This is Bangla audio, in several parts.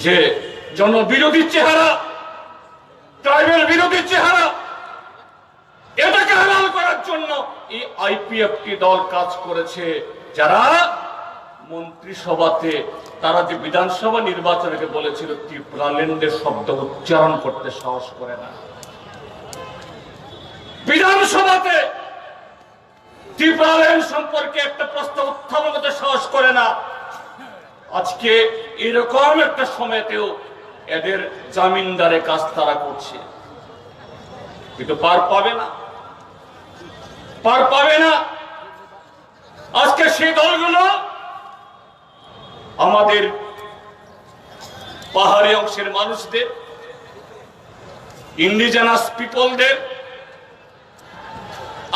যে জনবিরোধী চেহারা, ট্রাইবেল বিরোধী চেহারা, এটাকে হালাল করার জন্য এই আইপিএফটি দল কাজ করেছে। যারা মন্ত্রিসভাতে তারা যে বিধানসভা নির্বাচনকে বলেছিল ত্রিপুরাল্যান্ডের শব্দ উচ্চারণ করতে সাহস করে না, বিধানসভাতে ত্রিপুরাল্যান্ড সম্পর্কে একটা প্রস্তাব উত্থাপন করতে সাহস করে না, আজকে এরকম একটা সময়তেও এদের জামিনদারের কাজ তারা করছে, কিন্তু পার পাবে না, পার পাবে না। আজকে সেই দলগুলো আমাদের পাহাড়ি অংশের মানুষদের, ইন্ডিজেনাস পিপলদের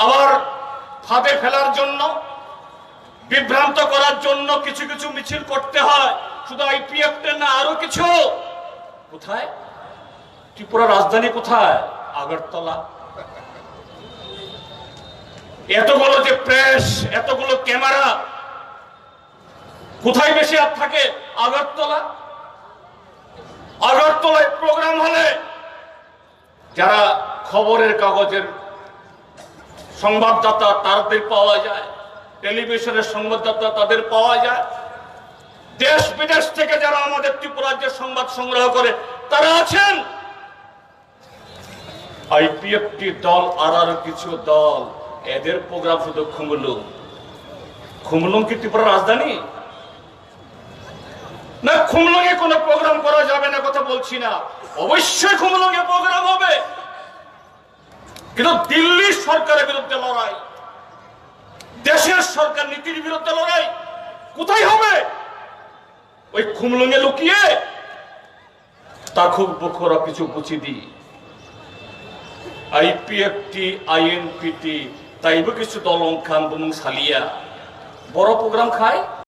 আবার ফাঁদে ফেলার জন্য, বিভ্রান্ত করার জন্য কিছু কিছু মিছিল করতে হয়। শুধু আইপিএফ না, আরো কিছু। কোথায়? ত্রিপুরা রাজধানী কোথায়? আগরতলা। এতগুলো যে প্রেস, এতগুলো ক্যামেরা, কোথায় বেশি আর থাকে? আগরতলা। আগরতলায় প্রোগ্রাম হলে যারা খবরের কাগজের সংবাদদাতা তাদের পাওয়া যায়, টেলিভিশনের সংবাদদাতা তাদের পাওয়া যায়, দেশ বিদেশ থেকে যারা আমাদের ত্রিপুরাজ্যের সংবাদ সংগ্রহ করে তারা আছেন। আইপিএফটি দল আর কিছু দল, এদের প্রোগ্রাম শুধু খুমলুং। খুমলুং কি ত্রিপুরা রাজধানী? না, খুমলুং এ কোনো প্রোগ্রাম করা যাবে না কথা বলছি না, অবশ্যই খুমলুং এ প্রোগ্রাম হবে, কিন্তু দিল্লির সরকারের বিরুদ্ধে লড়াই, দেশের সরকার নীতির বিরুদ্ধে লড়াই কোথায় হবে? ওই খুমলুং এ লুকিয়ে তা খুব বখরা কিছু বুঝিয়ে দিই। আইপিএফটি, আইএনপিটি, তাইব কিছু দল খান বমুং সালিয়া বড় প্রোগ্রাম খায়।